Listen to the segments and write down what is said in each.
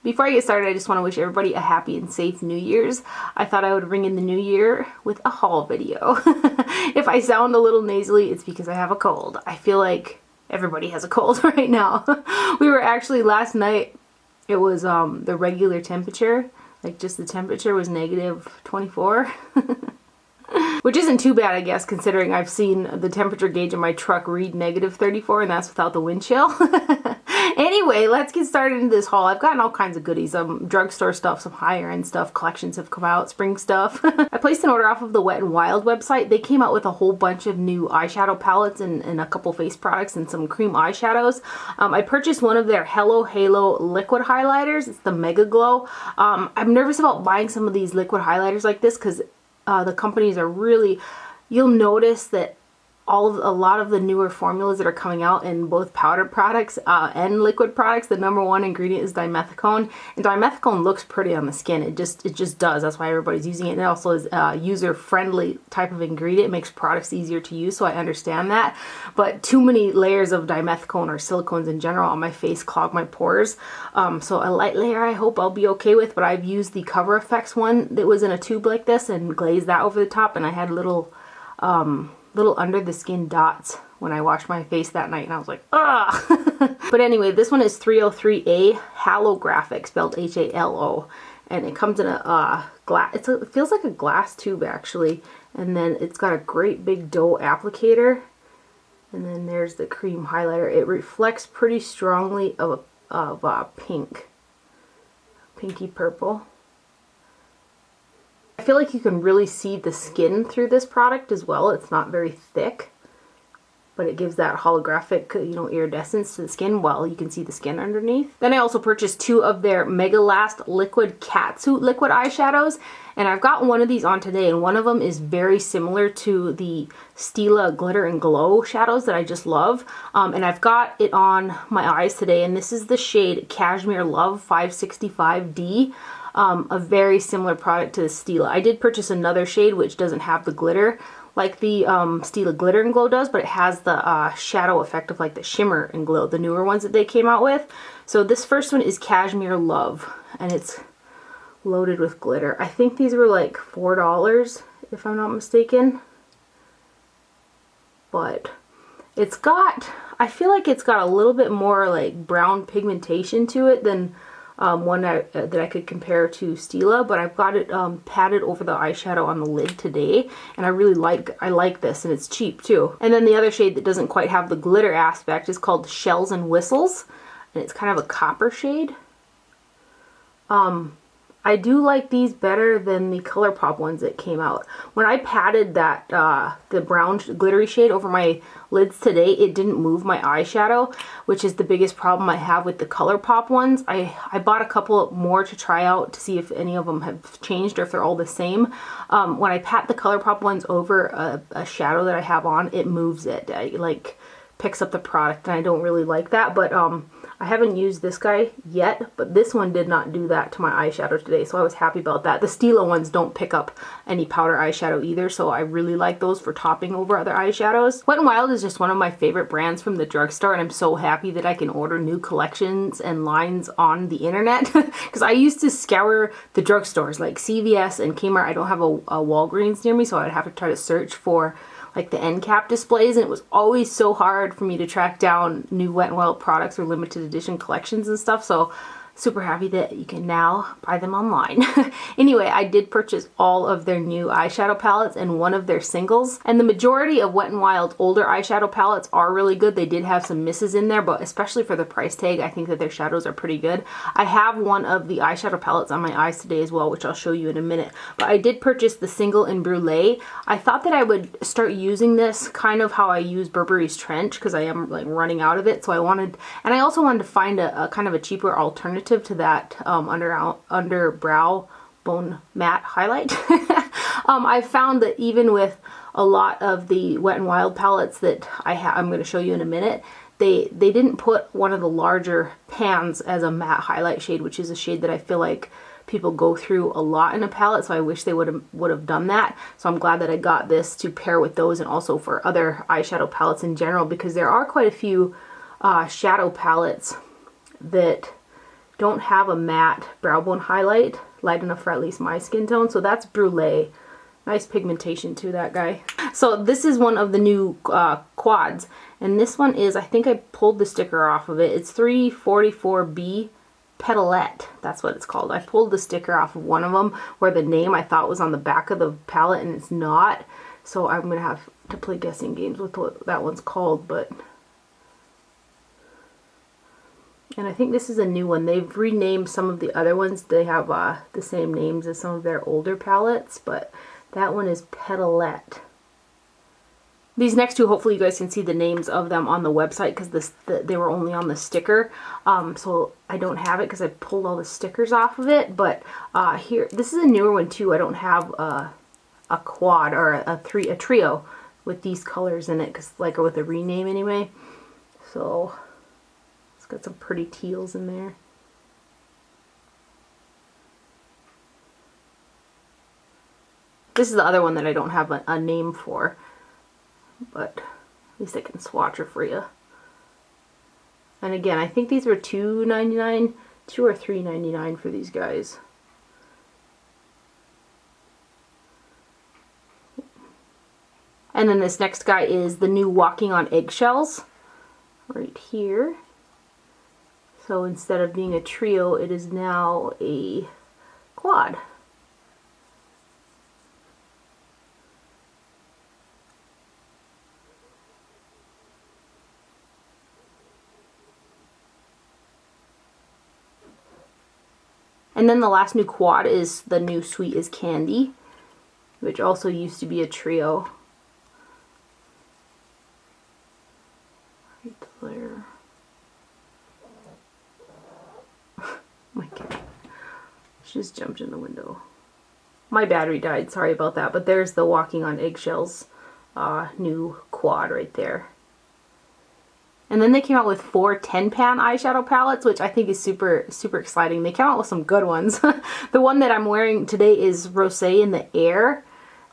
Before I get started, I just want to wish everybody a happy and safe New Year's. I thought I would ring in the new year with a haul video. If I sound a little nasally, it's because I have a cold. I feel like everybody has a cold right now. We were actually, last night, it was the regular temperature, like just the temperature was -24. Which isn't too bad, I guess, considering I've seen the temperature gauge in my truck read -34, and that's without the wind chill. Anyway, let's get started into this haul. I've gotten all kinds of goodies, drugstore stuff, some higher end stuff, collections have come out, spring stuff. I placed an order off of the Wet n Wild website. They came out with a whole bunch of new eyeshadow palettes and a couple face products and some cream eyeshadows. I purchased one of their Hello Halo liquid highlighters. It's the Mega Glow. I'm nervous about buying some of these liquid highlighters like this because the companies are really, you'll notice that a lot of the newer formulas that are coming out in both powder products and liquid products, the #1 ingredient is dimethicone, and dimethicone looks pretty on the skin. It just does. That's why everybody's using it. And it also is a user-friendly type of ingredient. It makes products easier to use, so I understand that. But too many layers of dimethicone or silicones in general on my face clog my pores. So a light layer I hope I'll be okay with, but I've used the Cover FX one that was in a tube like this and glazed that over the top, and I had little under the skin dots when I washed my face that night, and I was like, ugh. But anyway, this one is 303A Halographic, spelled H-A-L-O, and it comes in a glass. It feels like a glass tube actually, and then it's got a great big dough applicator, and then there's the cream highlighter. It reflects pretty strongly of pinky purple. I feel like you can really see the skin through this product as well. It's not very thick, but it gives that holographic, iridescence to the skin while you can see the skin underneath. Then I also purchased 2 of their Mega Last Liquid Catsuit liquid eyeshadows, and I've got one of these on today, and one of them is very similar to the Stila Glitter and Glow shadows that I just love, and I've got it on my eyes today, and this is the shade Cashmere Love 565D. A very similar product to the Stila. I did purchase another shade which doesn't have the glitter like the Stila Glitter and Glow does, but it has the shadow effect of like the shimmer and glow, the newer ones that they came out with. So this first one is Cashmere Love, and it's loaded with glitter. I think these were like $4 if I'm not mistaken, but it's got, I feel like it's got a little bit more like brown pigmentation to it than one that I could compare to Stila, but I've got it patted over the eyeshadow on the lid today, and I like this, and it's cheap too. And then the other shade that doesn't quite have the glitter aspect is called Shells and Whistles, and it's kind of a copper shade. I do like these better than the ColourPop ones that came out. When I patted that the brown glittery shade over my lids today, it didn't move my eyeshadow, which is the biggest problem I have with the ColourPop ones. I bought a couple more to try out to see if any of them have changed or if they're all the same. When I pat the ColourPop ones over a shadow that I have on, it moves it. It like picks up the product, and I don't really like that, but I haven't used this guy yet, but this one did not do that to my eyeshadow today, so I was happy about that. The Stila ones don't pick up any powder eyeshadow either, so I really like those for topping over other eyeshadows. Wet n Wild is just one of my favorite brands from the drugstore, and I'm so happy that I can order new collections and lines on the internet, because I used to scour the drugstores like CVS and Kmart. I don't have a Walgreens near me, so I'd have to try to search for like the end cap displays, and it was always so hard for me to track down new Wet n Wild products or limited edition collections and stuff, so super happy that you can now buy them online. Anyway, I did purchase all of their new eyeshadow palettes and one of their singles, and the majority of Wet n Wild's older eyeshadow palettes are really good. They did have some misses in there, but especially for the price tag, I think that their shadows are pretty good. I have one of the eyeshadow palettes on my eyes today as well, which I'll show you in a minute, but I did purchase the single in Brulee. I thought that I would start using this kind of how I use Burberry's Trench, because I am like running out of it, so I wanted, and I also wanted to find a kind of a cheaper alternative to that under brow bone matte highlight. I found that even with a lot of the Wet n Wild palettes that I'm going to show you in a minute, they didn't put one of the larger pans as a matte highlight shade, which is a shade that I feel like people go through a lot in a palette, so I wish they would have done that. So I'm glad that I got this to pair with those, and also for other eyeshadow palettes in general, because there are quite a few shadow palettes that don't have a matte brow bone highlight light enough for at least my skin tone. So that's Brulee. Nice pigmentation to that guy. So this is one of the new quads. And this one is, I think I pulled the sticker off of it. It's 344B Petalette. That's what it's called. I pulled the sticker off of one of them where the name I thought was on the back of the palette and it's not. So I'm going to have to play guessing games with what that one's called. But and I think this is a new one. They've renamed some of the other ones. They have the same names as some of their older palettes, but that one is Petalette. These next two, hopefully you guys can see the names of them on the website because they were only on the sticker. So I don't have it because I pulled all the stickers off of it. But here, this is a newer one too. I don't have a quad or a trio with these colors in it because like with a rename anyway. So it's got some pretty teals in there. This is the other one that I don't have a name for, but at least I can swatch her for you. And again, I think these were $2.99, $2 or $3.99 for these guys. And then this next guy is the new Walking on Eggshells, right here. So instead of being a trio, it is now a quad. And then the last new quad is the new Sweet as Candy, which also used to be a trio. Right there. My cat. She just jumped in the window. My battery died, sorry about that, but there's the Walking on Eggshells new quad right there. And then they came out with 4 10-pan eyeshadow palettes, which I think is super, super exciting. They came out with some good ones. The one that I'm wearing today is Rosé in the Air.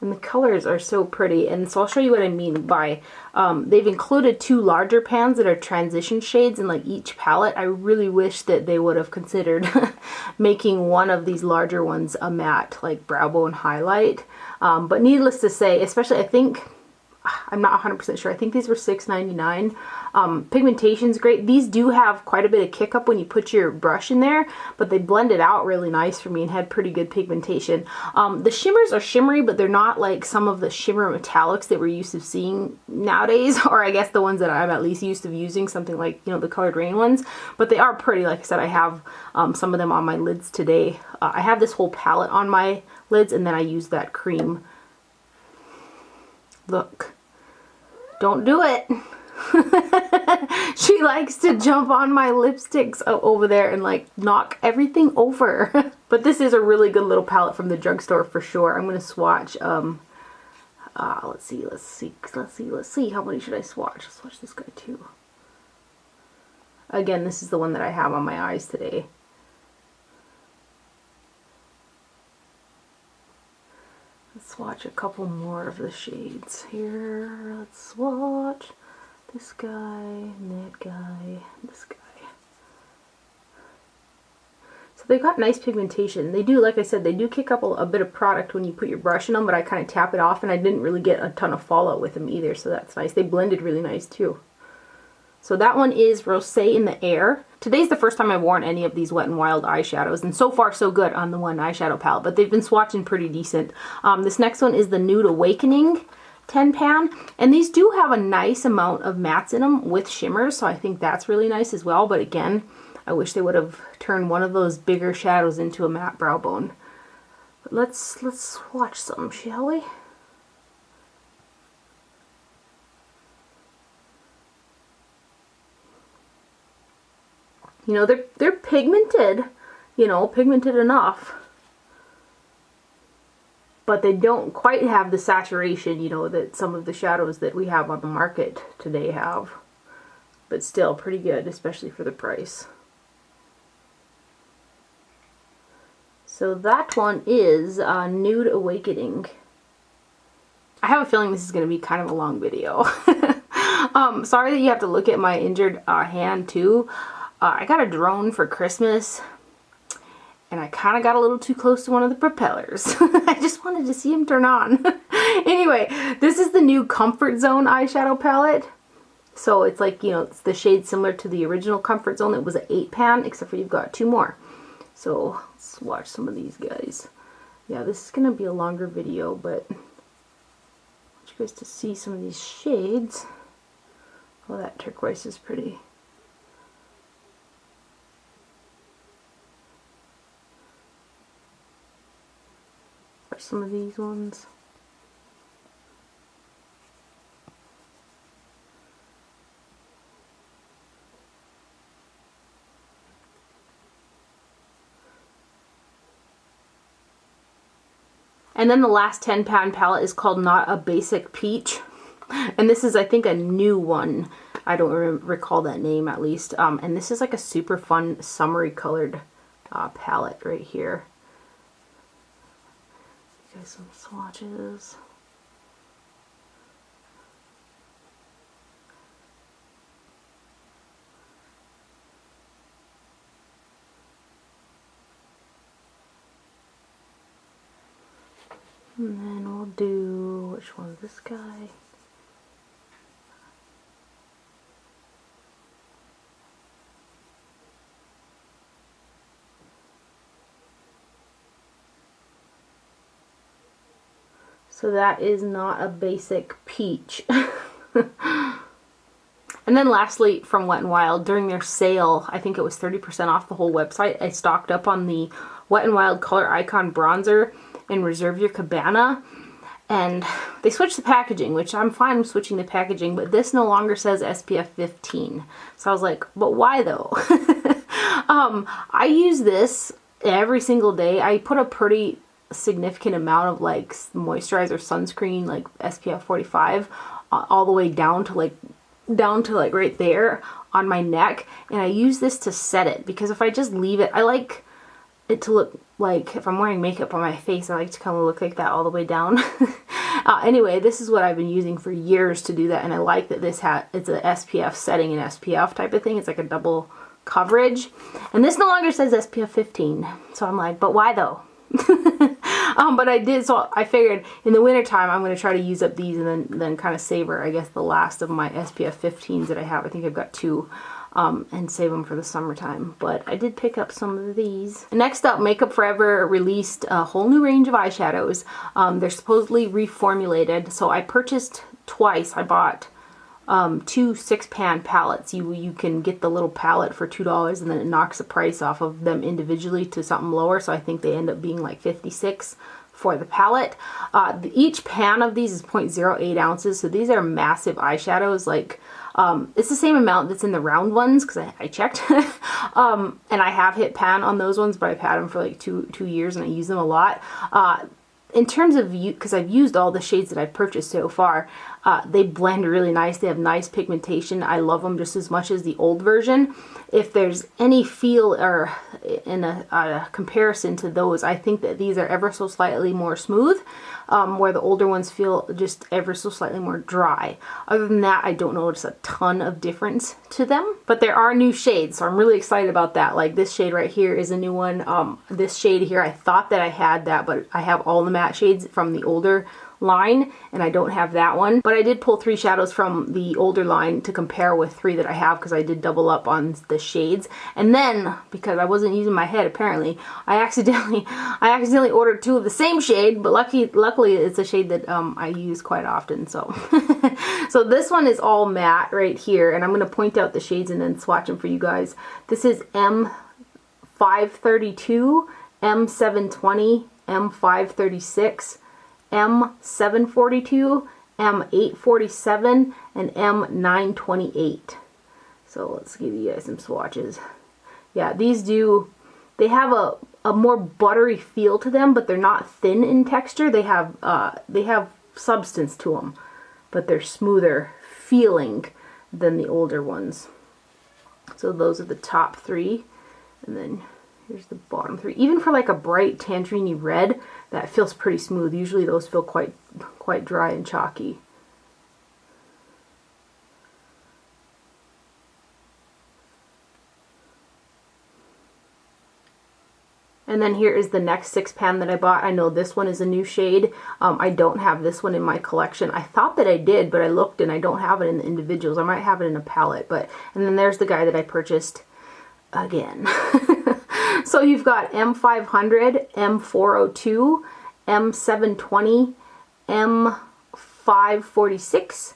And the colors are so pretty. And so I'll show you what I mean by, they've included 2 larger pans that are transition shades in like each palette. I really wish that they would have considered making one of these larger ones a matte, like brow bone highlight. But needless to say, especially I think, I'm not 100% sure. I think these were $6.99. Pigmentation's great. These do have quite a bit of kick up when you put your brush in there, but they blended out really nice for me and had pretty good pigmentation. The shimmers are shimmery, but they're not like some of the shimmer metallics that we're used to seeing nowadays, or I guess the ones that I'm at least used to using, something like, you know, the Colored Rain ones. But they are pretty. Like I said, I have some of them on my lids today. I have this whole palette on my lids, and then I use that cream. Look. Don't do it. She likes to jump on my lipsticks over there and like knock everything over. But this is a really good little palette from the drugstore for sure. I'm going to swatch, let's see. How many should I swatch? Let's swatch this guy too. Again, this is the one that I have on my eyes today. Let's swatch a couple more of the shades here. Let's swatch this guy, that guy, this guy. So they've got nice pigmentation. They do, like I said, they do kick up a bit of product when you put your brush in them, but I kind of tap it off and I didn't really get a ton of fallout with them either, so that's nice. They blended really nice too. So that one is Rosé in the Air. Today's the first time I've worn any of these Wet n Wild eyeshadows, and so far so good on the one eyeshadow palette, but they've been swatching pretty decent. This next one is the Nude Awakening 10-pan, and these do have a nice amount of mattes in them with shimmers, so I think that's really nice as well, but again, I wish they would have turned one of those bigger shadows into a matte brow bone. But let's swatch some, shall we? You know, they're pigmented, you know, pigmented enough. But they don't quite have the saturation, you know, that some of the shadows that we have on the market today have. But still pretty good, especially for the price. So that one is Nude Awakening. I have a feeling this is going to be kind of a long video. Sorry that you have to look at my injured hand too. I got a drone for Christmas, and I kind of got a little too close to one of the propellers. I just wanted to see him turn on. Anyway, this is the new Comfort Zone eyeshadow palette. So it's like, you know, it's the shade similar to the original Comfort Zone. It was an 8-pan, except for you've got 2 more. So let's watch some of these guys. Yeah, this is going to be a longer video, but I want you guys to see some of these shades. Oh, that turquoise is pretty. Watch some of these ones. And then the last 10-pan palette is called Not a Basic Peach. And this is, I think, a new one. I don't recall that name, at least. And this is like a super fun summery colored palette right here. You guys, some swatches. And then we'll do, which one's this guy? So that is Not a Basic Peach. And then lastly, from Wet n Wild, during their sale, I think it was 30% off the whole website, I stocked up on the Wet n Wild Color Icon Bronzer in Reserve Your Cabana. And they switched the packaging, which I'm fine with switching the packaging, but this no longer says SPF 15. So I was like, but why though? I use this every single day. I put a pretty significant amount of like moisturizer sunscreen, like SPF 45, all the way down to like right there on my neck, and I use this to set it, because if I just leave it, I like it to look like, if I'm wearing makeup on my face, I like to kind of look like that all the way down. Anyway, this is what I've been using for years to do that, and I like that this it's a SPF setting and SPF type of thing. It's like a double coverage, and this no longer says SPF 15, so I'm like, but why though? But I did, so I figured in the wintertime I'm going to try to use up these and then kind of savor, I guess, the last of my SPF 15s that I have. I think I've got 2, and save them for the summertime. But I did pick up some of these. Next up, Makeup Forever released a whole new range of eyeshadows. They're supposedly reformulated, so I purchased twice. I bought 2 6-pan palettes. You can get the little palette for $2, and then it knocks the price off of them individually to something lower, so I think they end up being like $56 for the palette. Each pan of these is 0.08 ounces, so these are massive eyeshadows. Like, it's the same amount that's in the round ones, because I checked. And I have hit pan on those ones, but I've had them for like two years and I use them a lot. In terms of, because I've used all the shades that I've purchased so far, they blend really nice. They have nice pigmentation. I love them just as much as the old version. If there's any feel or in a comparison to those, I think that these are ever so slightly more smooth, where the older ones feel just ever so slightly more dry. Other than that, I don't notice a ton of difference to them, but there are new shades, so I'm really excited about that. Like this shade right here is a new one. This shade here, I thought that I had that, but I have all the matte shades from the older line, and I don't have that one. But I did pull 3 shadows from the older line to compare with 3 that I have, because I did double up on the shades. And then, because I wasn't using my head apparently, I accidentally ordered 2 of the same shade, but luckily it's a shade that I use quite often. So so this one is all matte right here, and I'm going to point out the shades and then swatch them for you guys. This is M532, M720, M536, M742, M847, and M928. So let's give you guys some swatches. Yeah, these they have a more buttery feel to them, but they're not thin in texture. They have substance to them, but they're smoother feeling than the older ones. So those are the top 3, and then here's the bottom 3. Even for like a bright tangerine red, that feels pretty smooth. Usually those feel quite dry and chalky. And then here is the next 6 pan that I bought. I know this one is a new shade. I don't have this one in my collection. I thought that I did, but I looked and I don't have it in the individuals. I might have it in a palette, but, and then there's the guy that I purchased again. So you've got M500, M402, M720, M546,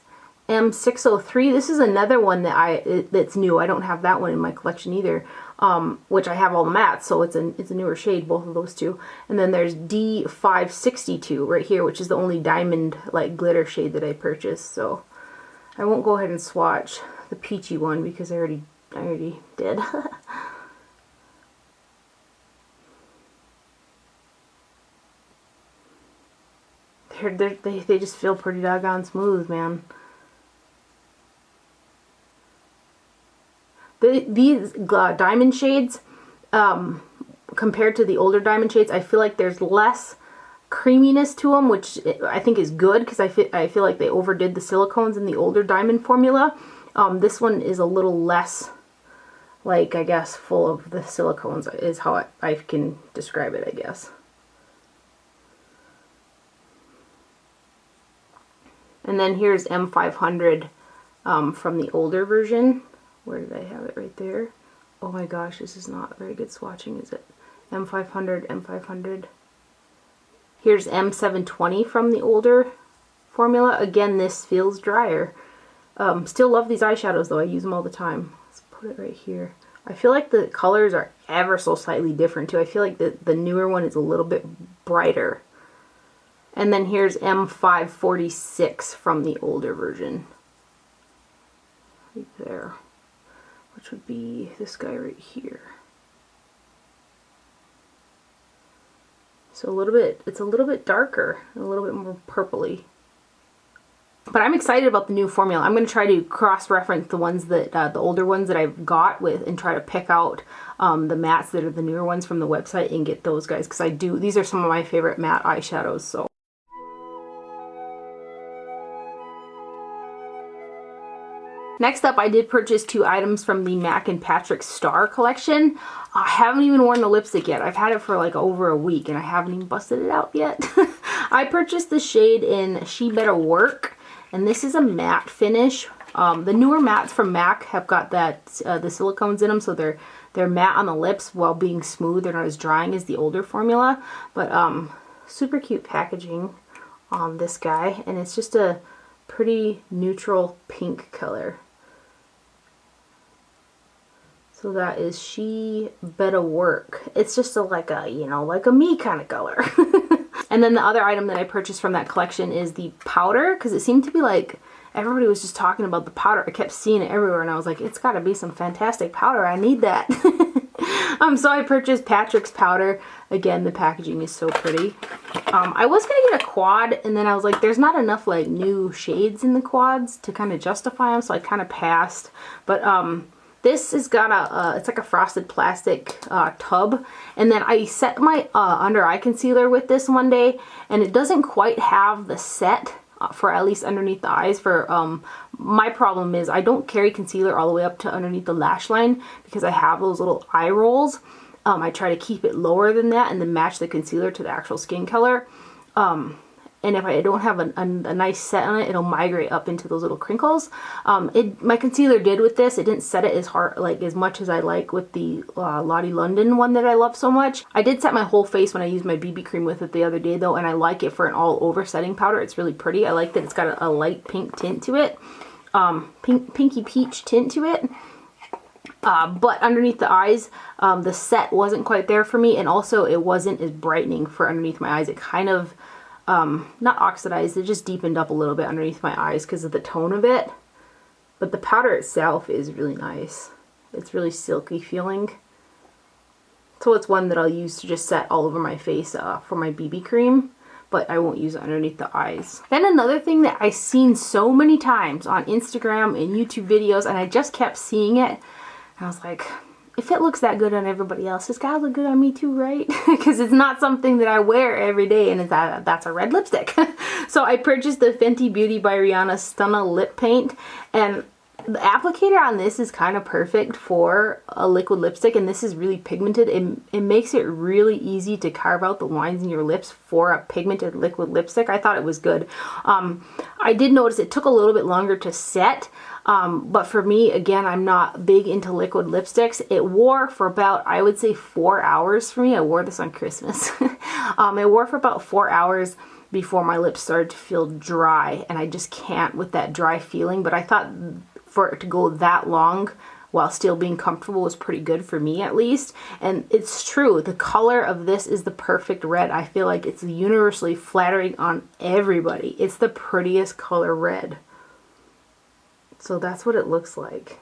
M603. This is another one that that's new. I don't have that one in my collection either. Which I have all the mattes, so it's a newer shade, both of those two. And then there's D562 right here, which is the only diamond like glitter shade that I purchased. So I won't go ahead and swatch the peachy one because I already did. They just feel pretty doggone smooth, man. These diamond shades, compared to the older diamond shades, I feel like there's less creaminess to them, which I think is good because I feel like they overdid the silicones in the older diamond formula. This one is a little less, like, I guess, full of the silicones is how I can describe it, I guess. And then here's M500 from the older version. Where did I have it? Right there. Oh my gosh, this is not very good swatching, is it? M500, M500. Here's M720 from the older formula. Again, this feels drier. Still love these eyeshadows though. I use them all the time. Let's put it right here. I feel like the colors are ever so slightly different too. I feel like the newer one is a little bit brighter. And then here's M546 from the older version. Right there. Which would be this guy right here. So it's a little bit darker, a little bit more purpley. But I'm excited about the new formula. I'm going to try to cross-reference the ones that, the older ones that I've got with, and try to pick out the mattes that are the newer ones from the website and get those guys. Because these are some of my favorite matte eyeshadows, so. Next up, I did purchase 2 items from the MAC and Patrick Star collection. I haven't even worn the lipstick yet. I've had it for like over a week and I haven't even busted it out yet. I purchased the shade in She Better Work, and this is a matte finish. The newer mattes from MAC have got that the silicones in them, so they're matte on the lips while being smooth. They're not as drying as the older formula, but super cute packaging on this guy, and it's just a pretty neutral pink color. So that is She Better Work. It's just like a, you know, like a me kind of color. And then the other item that I purchased from that collection is the powder, because it seemed to be like everybody was just talking about the powder. I kept seeing it everywhere and I was like, it's got to be some fantastic powder. I need that. So I purchased Patrick's powder. Again, the packaging is so pretty. I was going to get a quad, and then I was like, there's not enough like new shades in the quads to kind of justify them, so I kind of passed. But this has got it's like a frosted plastic tub, and then I set my under eye concealer with this one day, and it doesn't quite have the set for at least underneath the eyes. For my problem is I don't carry concealer all the way up to underneath the lash line because I have those little eye rolls. I try to keep it lower than that and then match the concealer to the actual skin color. And if I don't have a nice set on it, it'll migrate up into those little crinkles. My concealer did with this. It didn't set it as hard, like as much as I like with the Lottie London one that I love so much. I did set my whole face when I used my BB cream with it the other day though, and I like it for an all over setting powder. It's really pretty. I like that it's got a light pink tint to it. Pinky peach tint to it. But underneath the eyes, the set wasn't quite there for me, and also it wasn't as brightening for underneath my eyes. It kind of not oxidized, it just deepened up a little bit underneath my eyes because of the tone of it. But the powder itself is really nice. It's really silky feeling. So it's one that I'll use to just set all over my face for my BB cream, but I won't use it underneath the eyes. Then another thing that I've seen so many times on Instagram and YouTube videos, and I just kept seeing it, and I was like, if it looks that good on everybody else, it's gotta look good on me too, right? Because it's not something that I wear every day, and that's a red lipstick. So I purchased the Fenty Beauty by Rihanna Stunna Lip Paint, and The applicator on this is kind of perfect for a liquid lipstick, and this is really pigmented. It makes it really easy to carve out the lines in your lips for a pigmented liquid lipstick. I thought it was good. I did notice it took a little bit longer to set, but for me, again, I'm not big into liquid lipsticks. It wore for about, I would say, 4 hours for me. I wore this on Christmas. It wore for about 4 hours before my lips started to feel dry, and I just can't with that dry feeling. But I thought for it to go that long while still being comfortable was pretty good for me, at least. And it's true, the color of this is the perfect red. I feel like it's universally flattering on everybody. It's the prettiest color red. So that's what it looks like.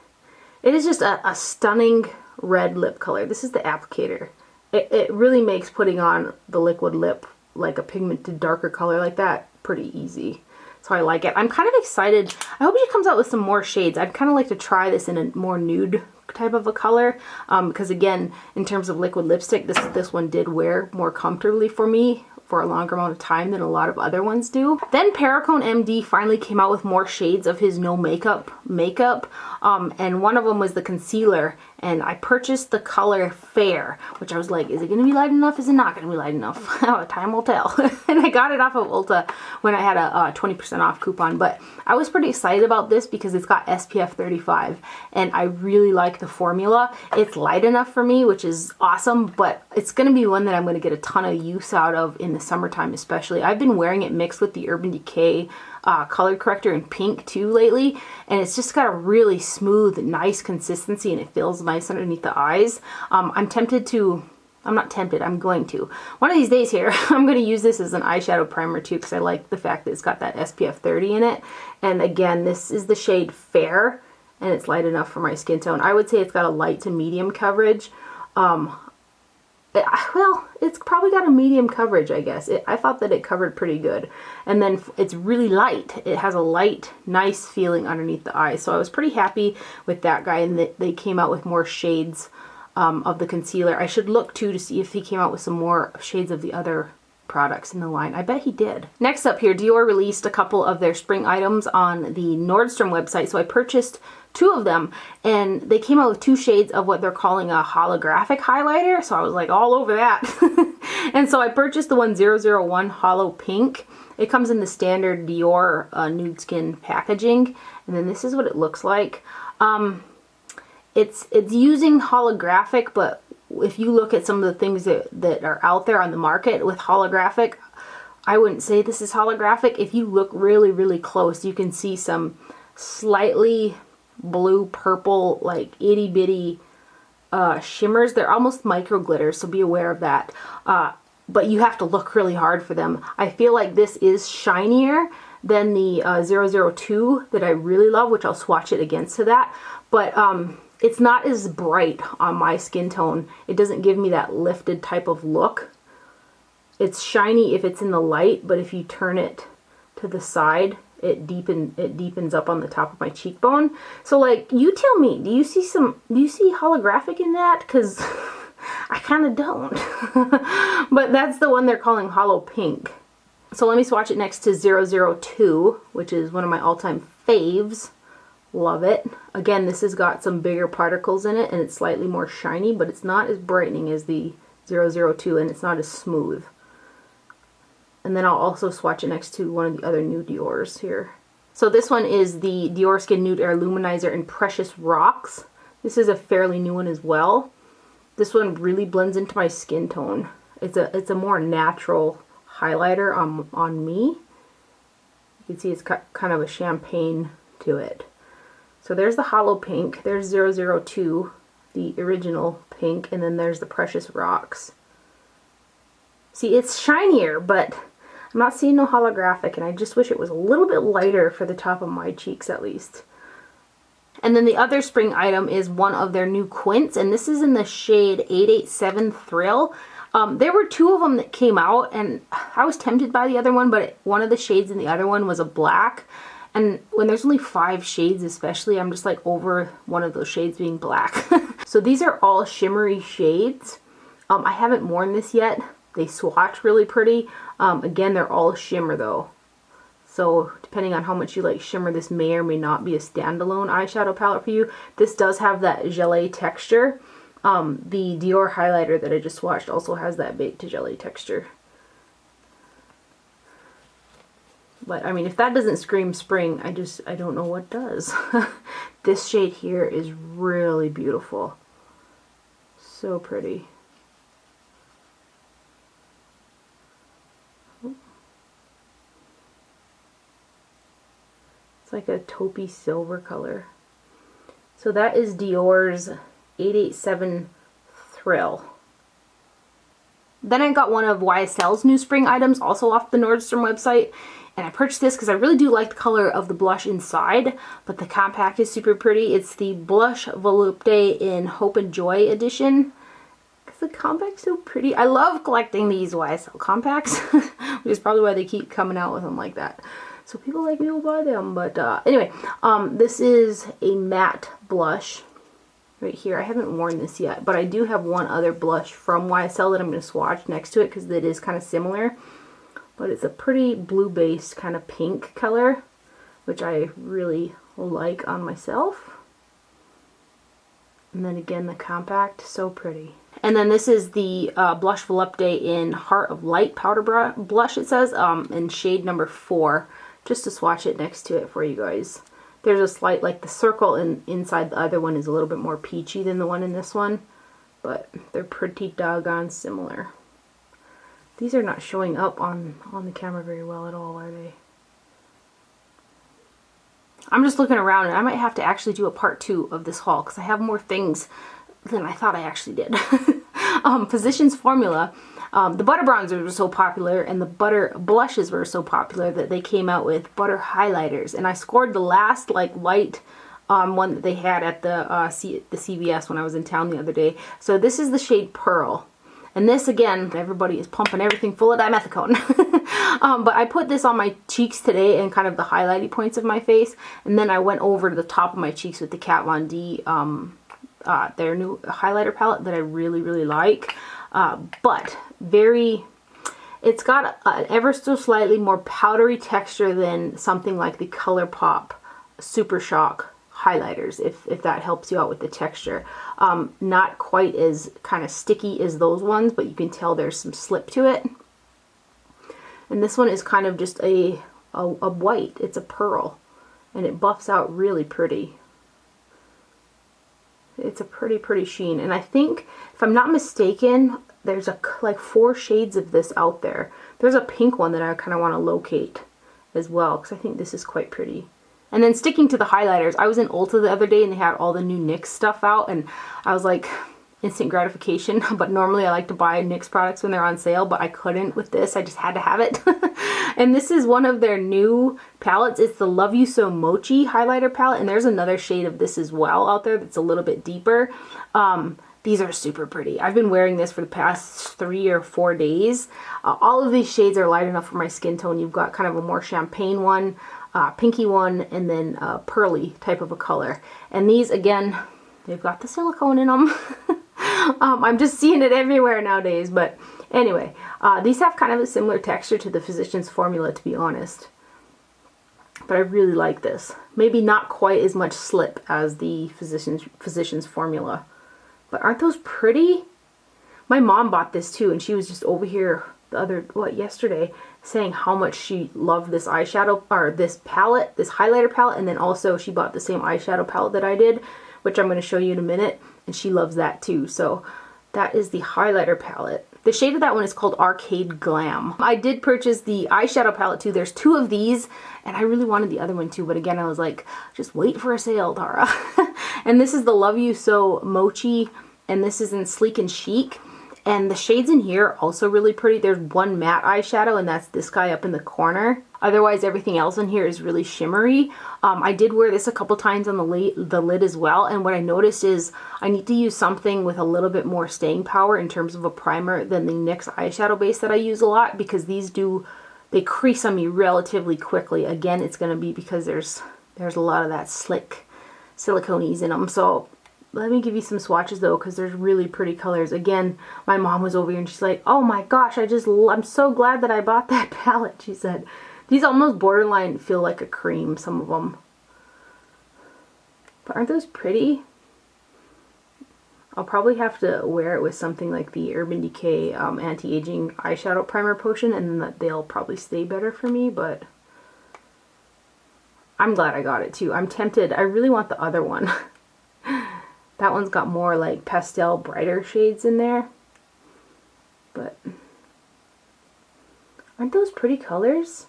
It is just a stunning red lip color. This is the applicator. It really makes putting on the liquid lip, like a pigmented darker color like that, pretty easy. So I like it. I'm kind of excited. I hope she comes out with some more shades. I'd kind of like to try this in a more nude type of a color, because again, in terms of liquid lipstick, this one did wear more comfortably for me for a longer amount of time than a lot of other ones do. Then Perricone MD finally came out with more shades of his no makeup, and one of them was the concealer, and I purchased the color Fair, which I was like, is it going to be light enough? Is it not going to be light enough? Time will tell. And I got it off of Ulta when I had a 20% off coupon, but I was pretty excited about this because it's got SPF 35, and I really like the formula. It's light enough for me, which is awesome, but it's going to be one that I'm going to get a ton of use out of in the summertime especially. I've been wearing it mixed with the Urban Decay color corrector in pink too lately, and it's just got a really smooth, nice consistency, and it feels nice underneath the eyes. I'm tempted to, I'm not tempted, I'm going to. One of these days here, I'm going to use this as an eyeshadow primer too, because I like the fact that it's got that SPF 30 in it. And again, this is the shade Fair, and it's light enough for my skin tone. I would say it's got a light to medium coverage. Well, it's probably got a medium coverage, I guess. I thought that it covered pretty good. And then it's really light. It has a light, nice feeling underneath the eyes. So I was pretty happy with that guy, and that they came out with more shades of the concealer. I should look too to see if he came out with some more shades of the other products in the line. I bet he did. Next up here, Dior released a couple of their spring items on the Nordstrom website. So I purchased 2 of them, and they came out with 2 shades of what they're calling a holographic highlighter. So I was like all over that. And so I purchased the one 001 Hollow Pink. It comes in the standard Dior nude skin packaging, and then this is what it looks like. It's using holographic, but if you look at some of the things that are out there on the market with holographic, I wouldn't say this is holographic. If you look really, really close, you can see some slightly blue, purple, like itty bitty shimmers. They're almost micro glitters, so be aware of that. But you have to look really hard for them. I feel like this is shinier than the 002 that I really love, which I'll swatch it against to that. But it's not as bright on my skin tone. It doesn't give me that lifted type of look. It's shiny if it's in the light, but if you turn it to the side, it deepens up on the top of my cheekbone. So like, you tell me, do you see holographic in that? Because I kind of don't. But that's the one they're calling Hollow Pink. So let me swatch it next to 002, which is one of my all-time faves. Love it. Again, this has got some bigger particles in it, and it's slightly more shiny, but it's not as brightening as the 002, and it's not as smooth. And then I'll also swatch it next to one of the other new Dior's here. So this one is the Dior Skin Nude Air Luminizer in Precious Rocks. This is a fairly new one as well. This one really blends into my skin tone. It's a more natural highlighter on me. You can see it's got kind of a champagne to it. So there's the Hollow Pink, there's 002, the original pink, and then there's the Precious Rocks. See, it's shinier, but I'm not seeing no holographic, and I just wish it was a little bit lighter for the top of my cheeks at least. And then the other spring item is one of their new quints, and this is in the shade 887 Thrill. There were 2 of them that came out, and I was tempted by the other one, but one of the shades in the other one was a black. And when there's only 5 shades especially, I'm just like over one of those shades being black. So these are all shimmery shades. I haven't worn this yet. They swatch really pretty. Again, they're all shimmer though. So depending on how much you like shimmer, this may or may not be a standalone eyeshadow palette for you. This does have that gelée texture. The Dior highlighter that I just swatched also has that baked gelée texture. But I mean, if that doesn't scream spring, I don't know what does. This shade here is really beautiful. So pretty. It's like a taupey silver color. So that is Dior's 887 Thrill. Then I got one of YSL's new spring items, also off the Nordstrom website. And I purchased this because I really do like the color of the blush inside, but the compact is super pretty. It's the Blush Volupte in Hope and Joy edition. Because the compact's so pretty. I love collecting these YSL compacts, which is probably why they keep coming out with them like that. So people like me will buy them. But anyway, this is a matte blush right here. I haven't worn this yet, but I do have one other blush from YSL that I'm going to swatch next to it because it is kind of similar. But it's a pretty blue-based kind of pink color, which I really like on myself. And then again, the compact, so pretty. And then this is the Blush Volupte in Heart of Light powder blush, it says, in shade number 4, just to swatch it next to it for you guys. There's a slight, like the circle inside the other one is a little bit more peachy than the one in this one, but they're pretty doggone similar. These are not showing up on the camera very well at all, are they? I'm just looking around, and I might have to actually do a part 2 of this haul because I have more things than I thought I actually did. Physicians Formula. The butter bronzers were so popular and the butter blushes were so popular that they came out with butter highlighters. And I scored the last like light one that they had at the CVS when I was in town the other day. So this is the shade Pearl. And this, again, everybody is pumping everything full of dimethicone. But I put this on my cheeks today and kind of the highlighty points of my face. And then I went over to the top of my cheeks with the Kat Von D, their new highlighter palette that I really, really like. But it's got an ever so slightly more powdery texture than something like the ColourPop Super Shock highlighters, if that helps you out with the texture. Not quite as kind of sticky as those ones, but you can tell there's some slip to it. And this one is kind of just a white. It's a pearl, and it buffs out really pretty. It's a pretty sheen. And I think, if I'm not mistaken, there's like 4 shades of this out there. There's a pink one that I kind of want to locate as well, because I think this is quite pretty. And then sticking to the highlighters, I was in Ulta the other day and they had all the new NYX stuff out, and I was like, instant gratification. But normally I like to buy NYX products when they're on sale, but I couldn't with this. I just had to have it. And this is one of their new palettes. It's the Love You So Mochi highlighter palette, and there's another shade of this as well out there that's a little bit deeper. These are super pretty. I've been wearing this for the past 3 or 4 days. All of these shades are light enough for my skin tone. You've got kind of a more champagne one, pinky one, and then pearly type of a color. And these, again, they've got the silicone in them. I'm just seeing it everywhere nowadays. But anyway, these have kind of a similar texture to the Physicians Formula, to be honest. But I really like this. Maybe not quite as much slip as the Physicians Formula. But aren't those pretty? My mom bought this too, and she was just over here yesterday, saying how much she loved this eyeshadow, or this palette, this highlighter palette, and then also she bought the same eyeshadow palette that I did, which I'm going to show you in a minute, and she loves that too. So that is the highlighter palette. The shade of that one is called Arcade Glam. I did purchase the eyeshadow palette too. There's 2 of these, and I really wanted the other one too, but again, I was like, just wait for a sale, Tara. And this is the Love You So Mochi, and this is in Sleek and Chic. And the shades in here are also really pretty. There's one matte eyeshadow, and that's this guy up in the corner. Otherwise, everything else in here is really shimmery. I did wear this a couple times on the lid as well, and what I noticed is I need to use something with a little bit more staying power in terms of a primer than the NYX eyeshadow base that I use a lot, because these they crease on me relatively quickly. Again, it's going to be because there's a lot of that slick silicones in them. So let me give you some swatches though, because there's really pretty colors. Again, my mom was over here and she's like, oh my gosh, I'm so glad that I bought that palette. She said, These almost borderline feel like a cream, some of them. But aren't those pretty? I'll probably have to wear it with something like the Urban Decay Anti-Aging Eyeshadow Primer Potion, and then they'll probably stay better for me, but I'm glad I got it too. I'm tempted. I really want the other one. That one's got more like pastel, brighter shades in there. But aren't those pretty colors?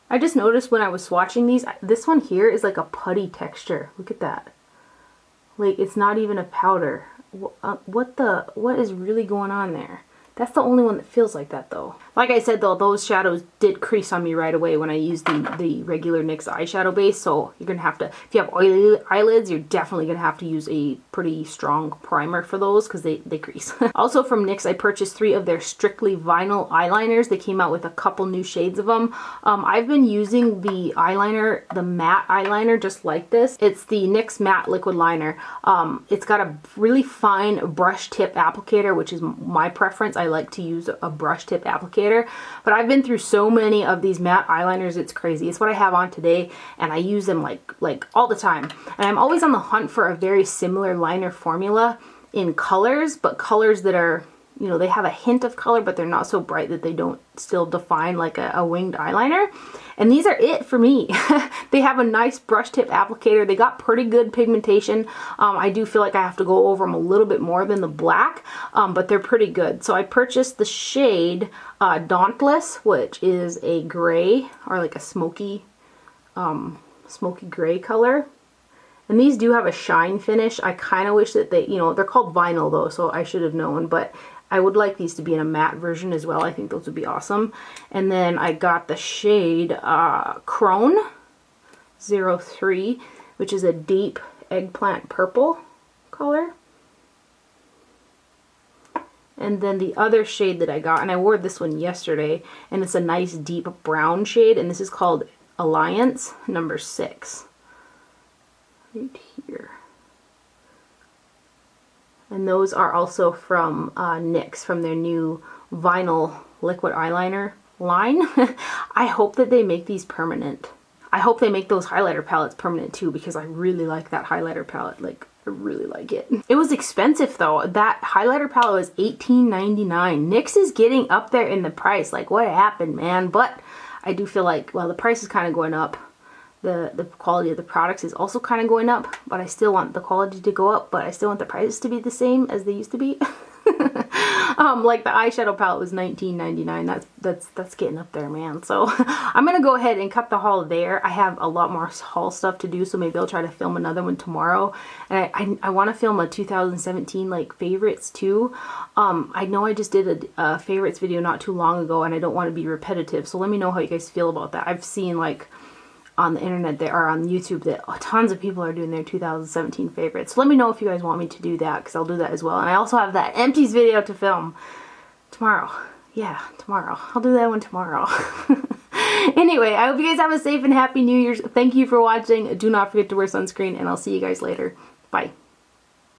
I just noticed when I was swatching these, this one here is like a putty texture. Look at that. Like, it's not even a powder. What is really going on there? That's the only one that feels like that, though. Like I said, though, those shadows did crease on me right away when I used the regular NYX eyeshadow base, so you're going to have to, if you have oily eyelids, you're definitely going to have to use a pretty strong primer for those, because they crease. Also from NYX, I purchased 3 of their Strictly Vinyl eyeliners. They came out with a couple new shades of them. I've been using the eyeliner, the matte eyeliner, just like this. It's the NYX Matte Liquid Liner. It's got a really fine brush tip applicator, which is my preference. I like to use a brush tip applicator, but I've been through so many of these matte eyeliners, it's crazy. It's what I have on today, and I use them like all the time. And I'm always on the hunt for a very similar liner formula in colors, but colors that are, you know, they have a hint of color, but they're not so bright that they don't still define like a winged eyeliner. And these are it for me. They have a nice brush tip applicator. They got pretty good pigmentation. I do feel like I have to go over them a little bit more than the black, but they're pretty good. So I purchased the shade Dauntless, which is a gray, or like a smoky gray color. And these do have a shine finish. I kind of wish that they, you know, they're called vinyl though, so I should have known, but I would like these to be in a matte version as well. I think those would be awesome. And then I got the shade Crone 03, which is a deep eggplant purple color. And then the other shade that I got, and I wore this one yesterday, and it's a nice deep brown shade, and this is called Alliance number 6. Right here. And those are also from NYX, from their new vinyl liquid eyeliner line. I hope that they make these permanent. I hope they make those highlighter palettes permanent too, because I really like that highlighter palette. Like, I really like it. It was expensive though. That highlighter palette was $18.99. NYX is getting up there in the price. Like, what happened, man? But I do feel like, well, the price is kind of going up. The quality of the products is also kind of going up, but I still want the quality to go up, but I still want the prices to be the same as they used to be. Like the eyeshadow palette was $19.99. That's getting up there, man. So I'm gonna go ahead and cut the haul there. I have a lot more haul stuff to do, so maybe I'll try to film another one tomorrow. And I want to film a 2017 like favorites too. I know I just did a favorites video not too long ago, and I don't want to be repetitive, so let me know how you guys feel about that. I've seen like on the internet that are on YouTube that tons of people are doing their 2017 favorites. So let me know if you guys want me to do that, because I'll do that as well. And I also have that empties video to film tomorrow. Yeah, tomorrow. I'll do that one tomorrow. Anyway, I hope you guys have a safe and happy New Year's. Thank you for watching. Do not forget to wear sunscreen, and I'll see you guys later. Bye.